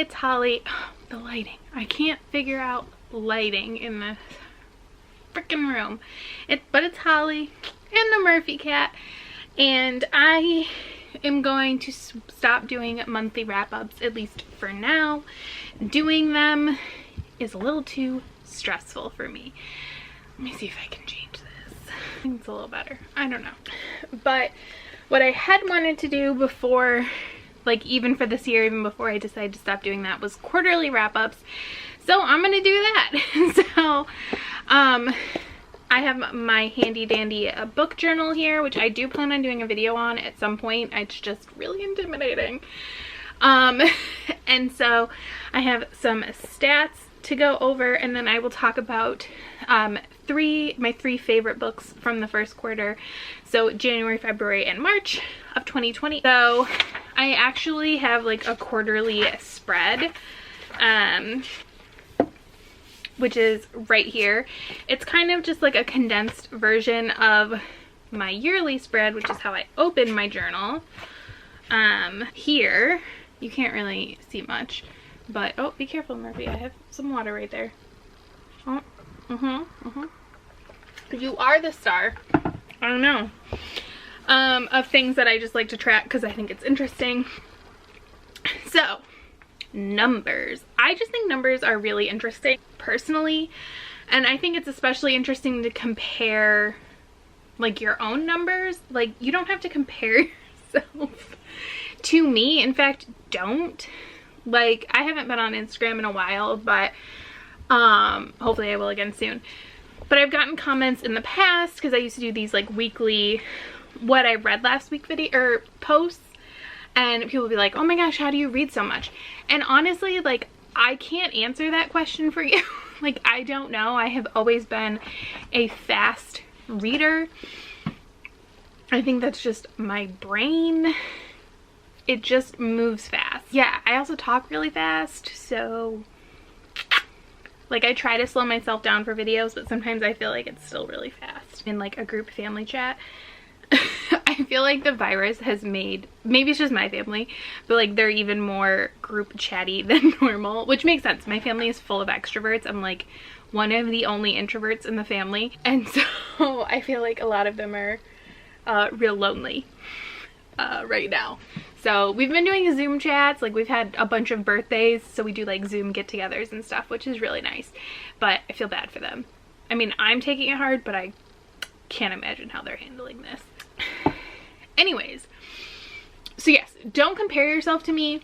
it's Holly. The lighting. I can't figure out lighting in this freaking room. But it's Holly and the Murphy cat. And I am going to stop doing monthly wrap-ups, at least for now. Doing them is a little too stressful for me. Let me see if I can change this. I think it's a little better. I don't know. But what I had wanted to do before, like even for this year, even before I decided to stop doing that, was quarterly wrap-ups. So I'm gonna do that. So I have my handy dandy book journal here, which I do plan on doing a video on at some point. It's just really intimidating. And so I have some stats to go over, and then I will talk about my three favorite books from the first quarter. So January, February, and March of 2020. So I actually have like a quarterly spread, which is right here. It's kind of just like a condensed version of my yearly spread, which is how I open my journal. Here, you can't really see much, but, oh, be careful, Murphy. I have some water right there. Oh, You are the star. I don't know. Of things that I just like to track because I think it's interesting. So, numbers. I just think numbers are really interesting personally, and I think it's especially interesting to compare like your own numbers. Like, you don't have to compare yourself to me. In fact, don't. Like, I haven't been on Instagram in a while, but hopefully I will again soon. But I've gotten comments in the past because I used to do these like weekly what I read last week video or posts, and people would be like, oh my gosh, how do you read so much? And honestly, like, I can't answer that question for you. Like, I don't know. I have always been a fast reader. I think that's just my brain. It just moves fast. Yeah, I also talk really fast, so like I try to slow myself down for videos, but sometimes I feel like it's still really fast. In like a group family chat, I feel like the virus has made, maybe it's just my family, but like they're even more group chatty than normal, which makes sense. My family is full of extroverts. I'm like one of the only introverts in the family, and so I feel like a lot of them are real lonely right now. So we've been doing Zoom chats, like we've had a bunch of birthdays, so we do like Zoom get-togethers and stuff, which is really nice, but I feel bad for them. I mean, I'm taking it hard, but I can't imagine how they're handling this. Anyways, so yes, don't compare yourself to me.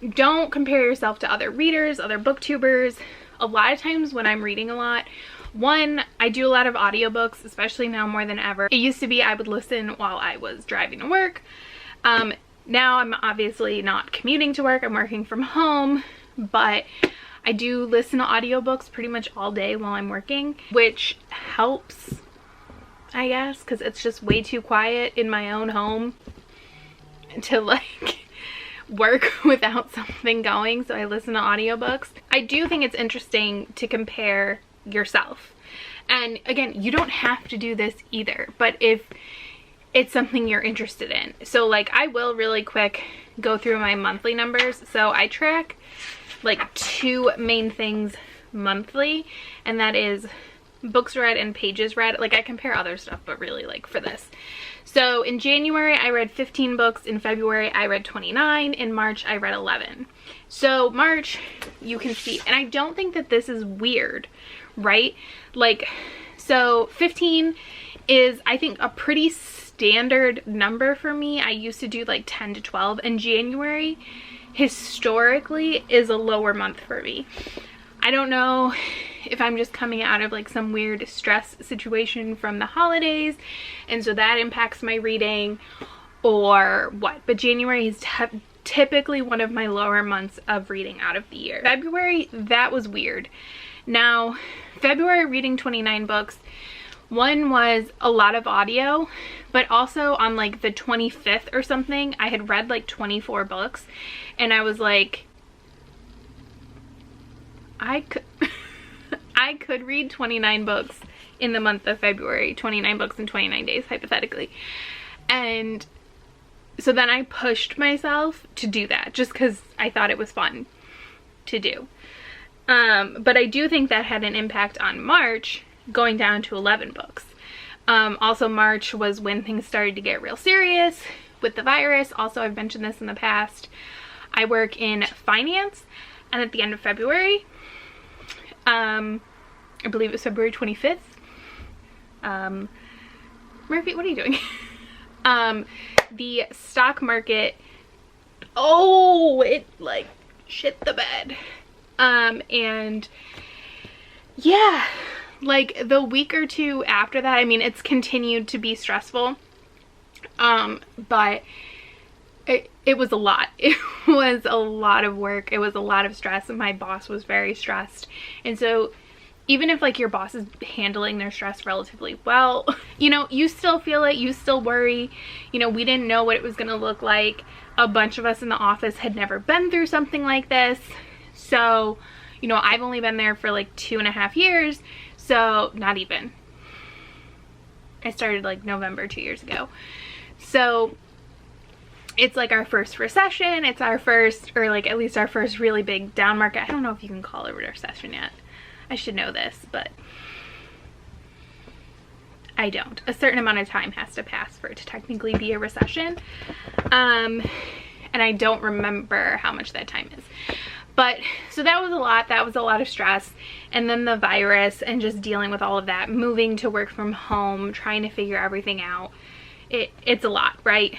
Don't compare yourself to other readers, other booktubers. A lot of times when I'm reading a lot, one, I do a lot of audiobooks, especially now more than ever. It used to be I would listen while I was driving to work. Now I'm obviously not commuting to work, I'm working from home, but I do listen to audiobooks pretty much all day while I'm working, which helps, I guess, because it's just way too quiet in my own home to like work without something going, so I listen to audiobooks. I do think it's interesting to compare yourself. And again, you don't have to do this either, but if it's something you're interested in. So like I will really quick go through my monthly numbers. So I track like two main things monthly, and that is books read and pages read. Like I compare other stuff, but really like for this. So in January I read 15 books, in February I read 29, in March I read 11. So March, you can see, and I don't think that this is weird, right? Like, so 15 is, I think, a pretty standard number for me. I used to do like 10 to 12, and January historically is a lower month for me. I don't know if I'm just coming out of like some weird stress situation from the holidays, and so that impacts my reading, or what, but January is typically one of my lower months of reading out of the year. February, that was weird. Now, February reading 29 books, one was a lot of audio, but also on like the 25th or something, I had read like 24 books, and I was like, I could read 29 books in the month of February, 29 books in 29 days, hypothetically. And so then I pushed myself to do that just because I thought it was fun. to do. But I do think that had an impact on March, going down to 11 books. Also, March was when things started to get real serious with the virus. Also, I've mentioned this in the past, I work in finance, and at the end of February, I believe it was February 25th. Murphy, what are you doing? The stock market, it like shit the bed. And yeah, like the week or two after that, I mean, it's continued to be stressful. But it was a lot. It was a lot of work. It was a lot of stress, and my boss was very stressed. And so even if like your boss is handling their stress relatively well, you know, you still feel it, you still worry. You know, we didn't know what it was gonna look like. A bunch of us in the office had never been through something like this. So, you know, I've only been there for like 2.5 years. So not even. I started like November 2 years ago. So it's like our first recession. It's our first, or like at least our first really big down market. I don't know if you can call it a recession yet. I should know this, but I don't. A certain amount of time has to pass for it to technically be a recession. And I don't remember how much that time is. But so that was a lot. That was a lot of stress. And then the virus and just dealing with all of that, moving to work from home, trying to figure everything out. It's a lot, right?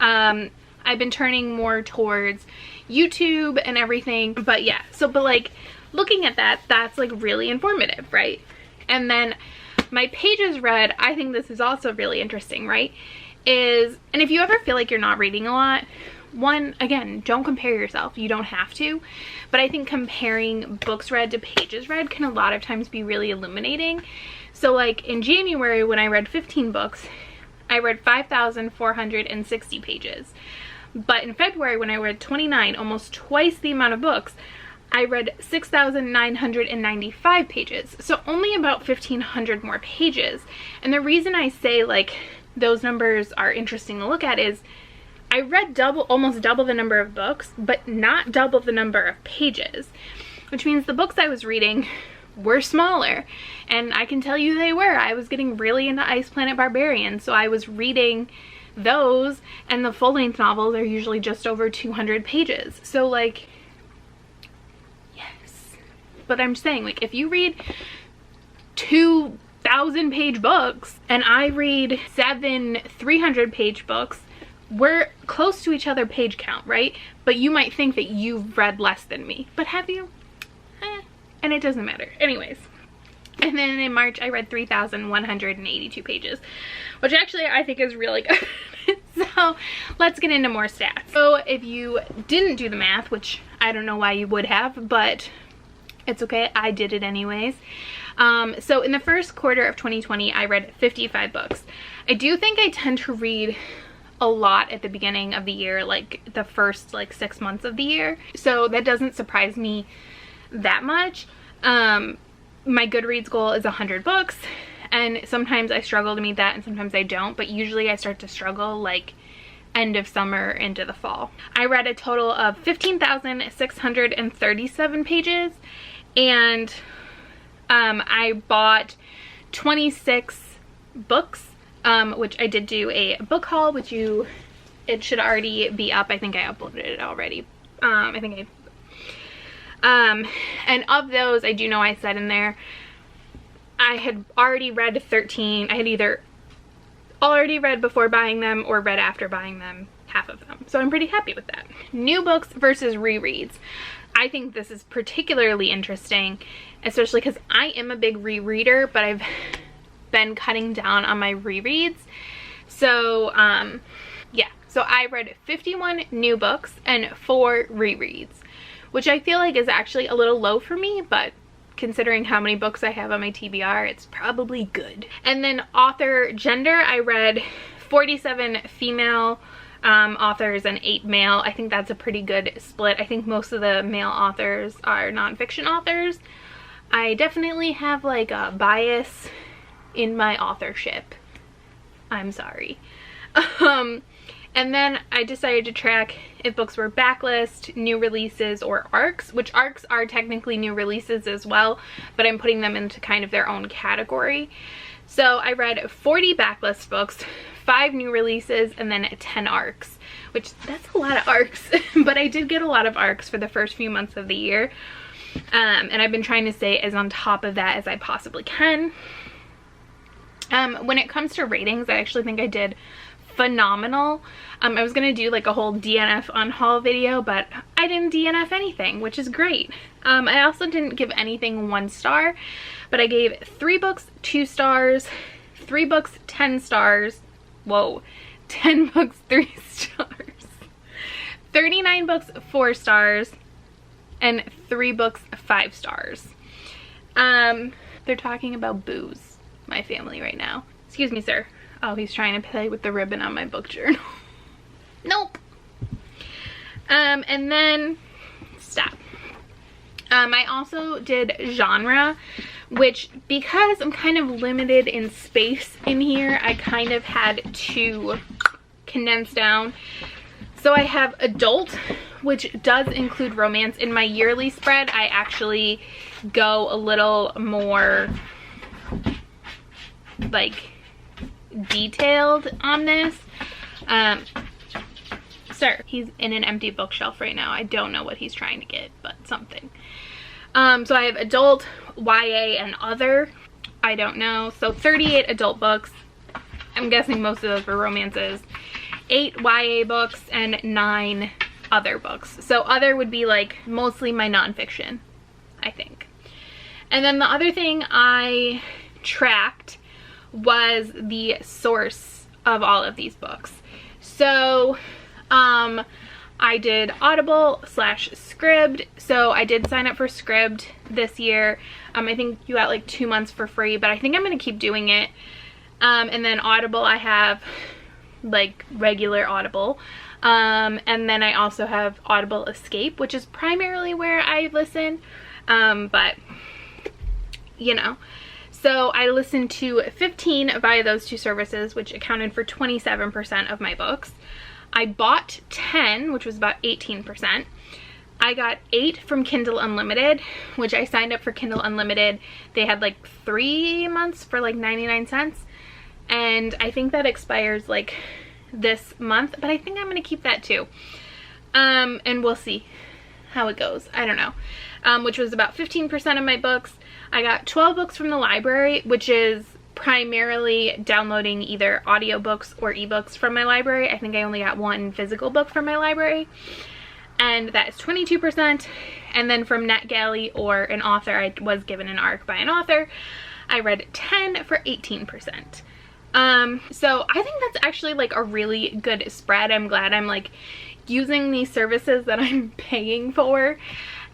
I've been turning more towards YouTube and everything. But yeah, but like looking at that, that's like really informative, right? And then my pages read, I think this is also really interesting, right? And if you ever feel like you're not reading a lot, one, again, don't compare yourself. You don't have to. But I think comparing books read to pages read can a lot of times be really illuminating. So like in January, when I read 15 books, I read 5,460 pages. But in February, when I read 29, almost twice the amount of books, I read 6,995 pages. So only about 1,500 more pages. And the reason I say like those numbers are interesting to look at is I read almost double the number of books, but not double the number of pages, which means the books I was reading were smaller. And I can tell you they were. I was getting really into Ice Planet Barbarian, so I was reading those, and the full-length novels are usually just over 200 pages. So like, yes. But I'm saying, like, if you read 2,000-page books and I read 7 300-page books, we're close to each other page count, right? But you might think that you've read less than me. But have you? And it doesn't matter. Anyways. And then in March, I read 3,182 pages, which actually I think is really good. So let's get into more stats. So if you didn't do the math, which I don't know why you would have, but it's okay. I did it anyways. So in the first quarter of 2020, I read 55 books. I do think I tend to read a lot at the beginning of the year, like the first like 6 months of the year. So that doesn't surprise me that much. My Goodreads goal is 100 books, and sometimes I struggle to meet that and sometimes I don't, but usually I start to struggle like end of summer into the fall. I read a total of 15,637 pages, and I bought 26 books, which I did do a book haul, which it should already be up. I think I uploaded it already. And of those, I do know I said in there, I had already read 13. I had either already read before buying them or read after buying them, half of them. So I'm pretty happy with that. New books versus rereads. I think this is particularly interesting, especially because I am a big rereader, but I've been cutting down on my rereads. So yeah, so I read 51 new books and 4 rereads, which I feel like is actually a little low for me, but considering how many books I have on my TBR, it's probably good. And then author gender, I read 47 female authors and 8 male. I think that's a pretty good split. I think most of the male authors are nonfiction authors. I definitely have like a bias in my authorship. I'm sorry. And then I decided to track if books were backlist, new releases, or ARCs, which ARCs are technically new releases as well, but I'm putting them into kind of their own category. So I read 40 backlist books, 5 new releases, and then 10 ARCs, which that's a lot of ARCs, but I did get a lot of ARCs for the first few months of the year. And I've been trying to stay as on top of that as I possibly can. When it comes to ratings, I actually think I did phenomenal. I was gonna do like a whole DNF on haul video, but I didn't DNF anything, which is great. I also didn't give anything 1 star, but I gave 3 books 2 stars, 3 books 10 stars, whoa, 10 books 3 stars, 39 books 4 stars, and 3 books 5 stars. They're talking about booze, my family right now. Excuse me, sir. Oh, he's trying to play with the ribbon on my book journal. Nope. And then, stop. I also did genre, which because I'm kind of limited in space in here, I kind of had to condense down. So I have adult, which does include romance. In my yearly spread, I actually go a little more like detailed on this. Sir, he's in an empty bookshelf right now. I don't know what he's trying to get, but something. So I have adult, YA, and other. I don't know. So 38 adult books. I'm guessing most of those were romances. 8 YA books and 9 other books. So other would be like mostly my nonfiction, I think. And then the other thing I tracked was the source of all of these books. So I did Audible / Scribd. So I did sign up for Scribd this year. I think you got like 2 months for free, but I think I'm gonna keep doing it. And then Audible, I have like regular Audible. And then I also have Audible Escape, which is primarily where I listen. But you know. So I listened to 15 via those 2 services, which accounted for 27% of my books. I bought 10, which was about 18%. I got 8 from Kindle Unlimited, which I signed up for Kindle Unlimited. They had like 3 months for like 99 cents. And I think that expires like this month, but I think I'm gonna keep that too. And we'll see how it goes. I don't know. Which was about 15% of my books. I got 12 books from the library, which is primarily downloading either audiobooks or ebooks from my library. I think I only got 1 physical book from my library, and that is 22%. And then from NetGalley or an author, I was given an ARC by an author, I read 10 for 18%. So I think that's actually like a really good spread. I'm glad I'm like using these services that I'm paying for,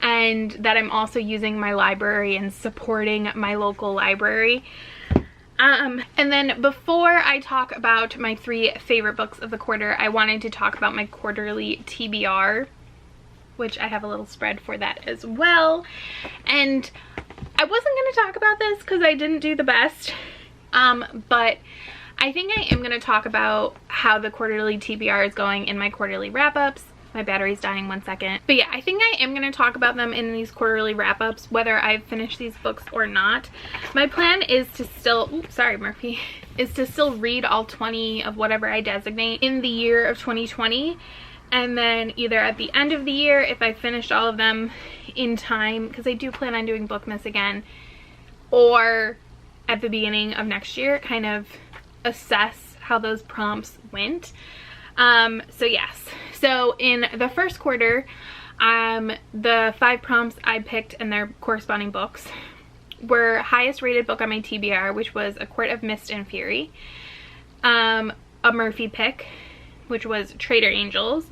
and that I'm also using my library and supporting my local library. And then before I talk about my 3 favorite books of the quarter, I wanted to talk about my quarterly TBR, which I have a little spread for that as well. And I wasn't going to talk about this because I didn't do the best, but I think I am going to talk about how the quarterly TBR is going in my quarterly wrap-ups. My battery's dying 1 second. But yeah, I think I am going to talk about them in these quarterly wrap-ups, whether I've finished these books or not. My plan is to still, oops, sorry Murphy, is to still read all 20 of whatever I designate in the year of 2020. And then either at the end of the year, if I finished all of them in time, because I do plan on doing Bookmas again, or at the beginning of next year, kind of assess how those prompts went. So yes, so in the first quarter, the 5 prompts I picked and their corresponding books were highest rated book on my TBR, which was A Court of Mist and Fury, a Murphy pick, which was Trader Angels,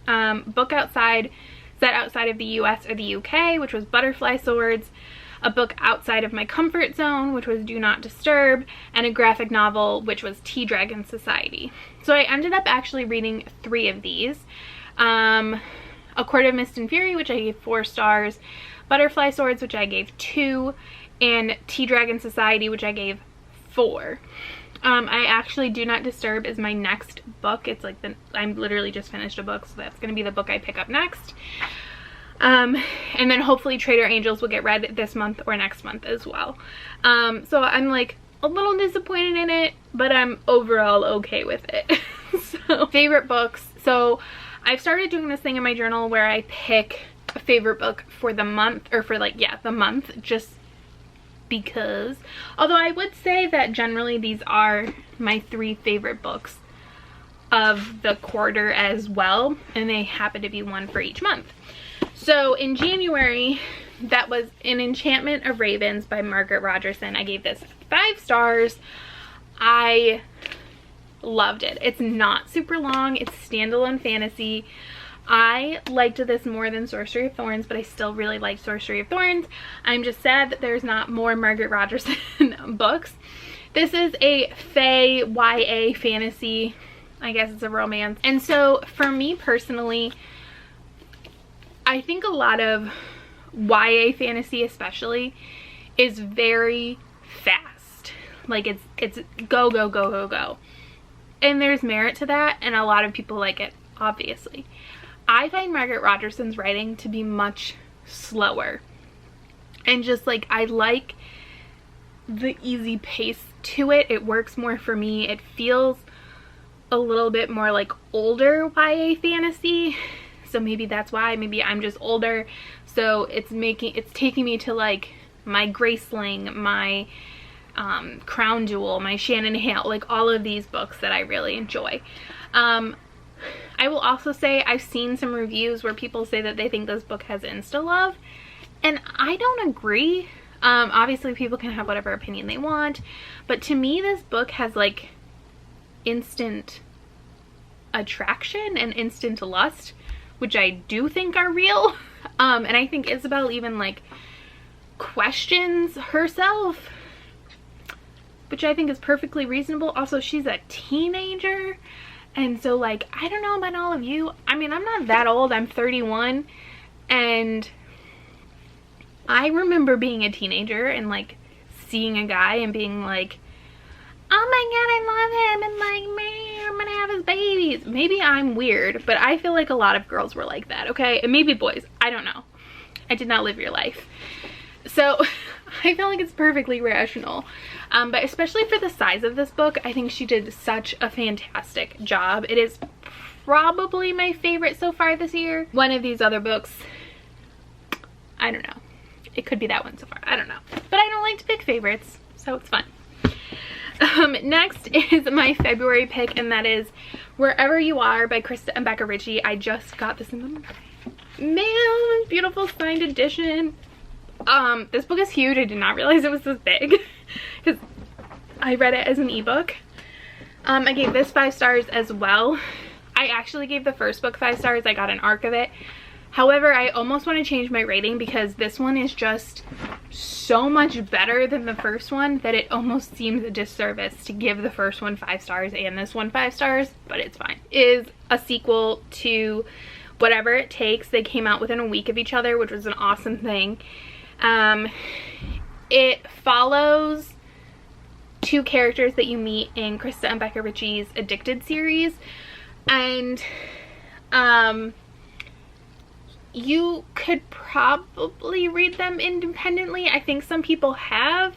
book set outside of the US or the UK, which was Butterfly Swords, a book outside of my comfort zone, which was Do Not Disturb, and a graphic novel, which was Tea Dragon Society. So I ended up actually reading 3 of these. A Court of Mist and Fury, which I gave 4 stars, Butterfly Swords, which I gave 2, and Tea Dragon Society, which I gave 4. I actually Do Not Disturb is my next book. It's like I'm literally just finished a book, so that's going to be the book I pick up next. And then hopefully Trader Angels will get read this month or next month as well. So I'm like a little disappointed in it, but I'm overall okay with it. So favorite books. So I've started doing this thing in my journal where I pick a favorite book for the month, or for like, yeah, the month, just because. Although I would say that generally these are my 3 favorite books of the quarter as well, and they happen to be one for each month. So in January, that was An Enchantment of Ravens by Margaret Rogerson. I gave this 5 stars. I loved it. It's not super long. It's standalone fantasy. I liked this more than Sorcery of Thorns, but I still really like Sorcery of Thorns. I'm just sad that there's not more Margaret Rogerson books. This is a fae YA fantasy. I guess it's a romance. And so for me personally, I think a lot of YA fantasy especially is very fast. Like it's go, go, go, go, go. And there's merit to that, and a lot of people like it, obviously. I find Margaret Rogerson's writing to be much slower. And just like, I like the easy pace to it. It works more for me. It feels a little bit more like older YA fantasy. So maybe that's why. Maybe I'm just older. So it's taking me to like my Graceling, my Crown Jewel, my Shannon Hale, like all of these books that I really enjoy. I will also say I've seen some reviews where people say that they think this book has insta-love, and I don't agree. Obviously people can have whatever opinion they want, but to me this book has like instant attraction and instant lust, which I do think are real. And I think Isabel even like questions herself, which I think is perfectly reasonable. Also, she's a teenager, and so like, I don't know about all of you. I mean, I'm not that old. I'm 31, and I remember being a teenager and like seeing a guy and being like, oh my god, I love him, and like, man, I'm gonna have his babies. Maybe I'm weird, but I feel like a lot of girls were like that, okay? And maybe boys, I don't know. I did not live your life. So I feel like it's perfectly rational. But especially for the size of this book, I think she did such a fantastic job. It is probably my favorite so far this year. One of these other books, I don't know. It could be that one so far. I don't know. But I don't like to pick favorites, so it's fun. Next is my February pick, and that is Wherever You Are by Krista and Becca Ritchie. I just got this in the mail. Beautiful signed edition. This book is huge. I did not realize it was this big because I read it as an ebook. I gave this 5 stars as well. I actually gave the first book 5 stars. I got an arc of it. However, I almost want to change my rating because this one is just so much better than the first one that it almost seems a disservice to give the first one 5 stars and this one 5 stars, but it's fine. It is a sequel to Whatever It Takes. They came out within a week of each other, which was an awesome thing. It follows 2 characters that you meet in Krista and Becca Ritchie's Addicted series, and you could probably read them independently. I think some people have.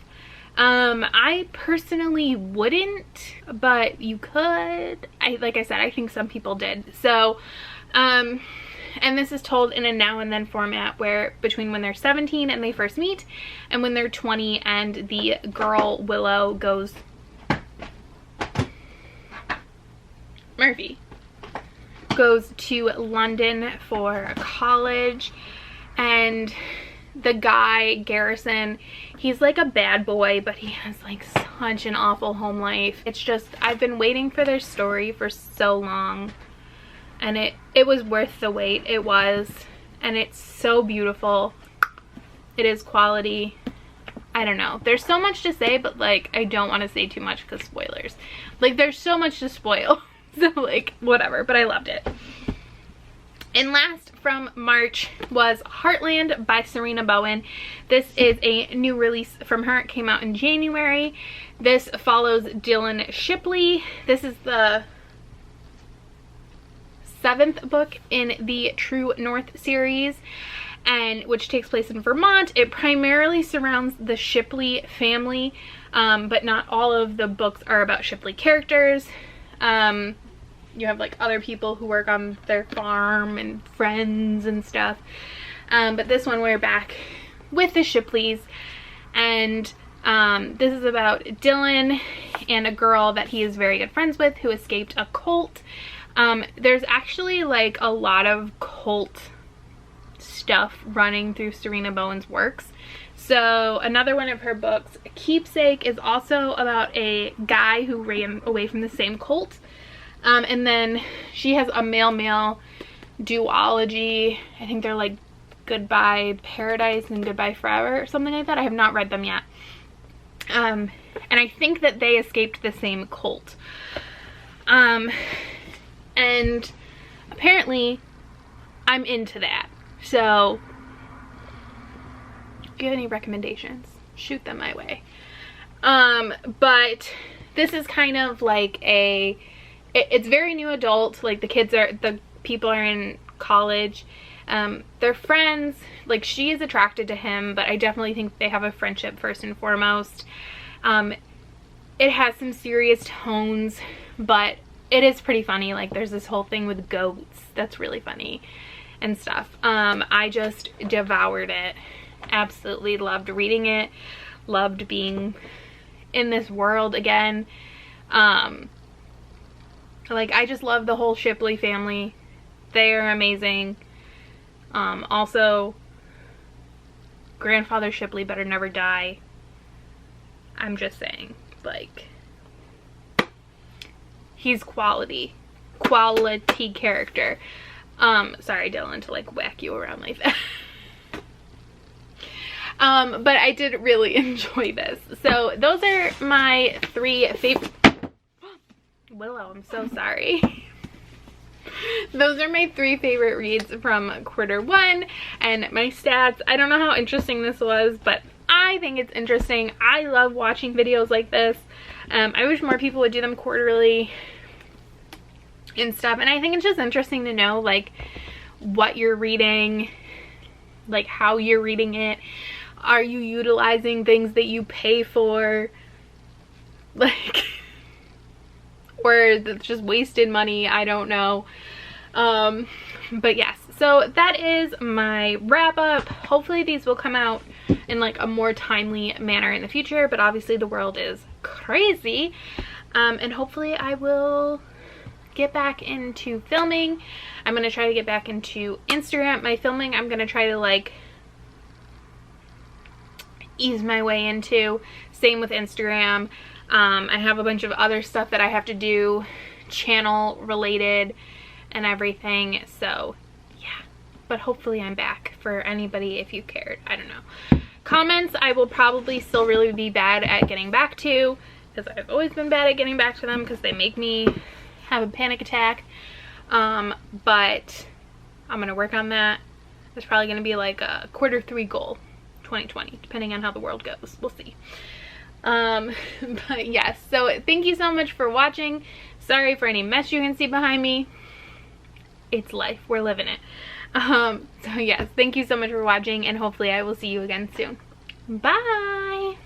I personally wouldn't, but you could. Like I said, I think some people did. So, and this is told in a now and then format where between when they're 17 and they first meet and when they're 20 and the girl Willow goes to London for college, and the guy Garrison, he's like a bad boy, but he has like such an awful home life. It's just, I've been waiting for their story for so long, and it was worth the wait. It was, and it's so beautiful. It is quality. I don't know, there's so much to say, but like I don't want to say too much because spoilers. Like there's so much to spoil. So like whatever, but I loved it. And last from March was Heartland by Serena Bowen. This is a new release from her. It came out in January. This follows Dylan Shipley. This is the 7th book in the True North series, and which takes place in Vermont. It primarily surrounds the Shipley family, but not all of the books are about Shipley characters. You have like other people who work on their farm and friends and stuff, but this one we're back with the Shipleys, and this is about Dylan and a girl that he is very good friends with who escaped a cult. There's actually like a lot of cult stuff running through Serena Bowen's works. So another one of her books, Keepsake, is also about a guy who ran away from the same cult. And then she has a male-male duology. I think they're like Goodbye Paradise and Goodbye Forever or something like that. I have not read them yet. And I think that they escaped the same cult. And apparently I'm into that. So if you have any recommendations, shoot them my way. But this is kind of like it's very new adult. Like the people are in college. They're friends. Like she is attracted to him, but I definitely think they have a friendship first and foremost. It has some serious tones, but it is pretty funny. Like there's this whole thing with goats that's really funny and stuff. I just devoured it. Absolutely loved reading it. Loved being in this world again. Like I just love the whole Shipley family. They are amazing. Also, Grandfather Shipley better never die. I'm just saying, like, he's quality character. Sorry Dylan to like whack you around like that. But I did really enjoy this. So those are my 3 favorite. Willow, I'm so sorry. Those are my 3 favorite reads from Q1, and my stats. I don't know how interesting this was, but I think it's interesting. I love watching videos like this. I wish more people would do them quarterly and stuff, and I think it's just interesting to know like what you're reading, like how you're reading it. Are you utilizing things that you pay for, like, or that's just wasted money? I don't know. But yes, so that is my wrap up. Hopefully these will come out in like a more timely manner in the future, but obviously the world is crazy. And hopefully I will get back into filming. I'm gonna try to get back into Instagram. My filming I'm gonna try to like ease my way into. Same with Instagram. I have a bunch of other stuff that I have to do, channel related and everything, so yeah. But hopefully I'm back for anybody if you cared. I don't know. Comments I will probably still really be bad at getting back to, because I've always been bad at getting back to them because they make me have a panic attack. But I'm gonna work on that. There's probably gonna be like a Q3 goal 2020, depending on how the world goes. We'll see. But yes, so thank you so much for watching. Sorry for any mess you can see behind me. It's life, we're living it. So yes, thank you so much for watching, and hopefully I will see you again soon. Bye.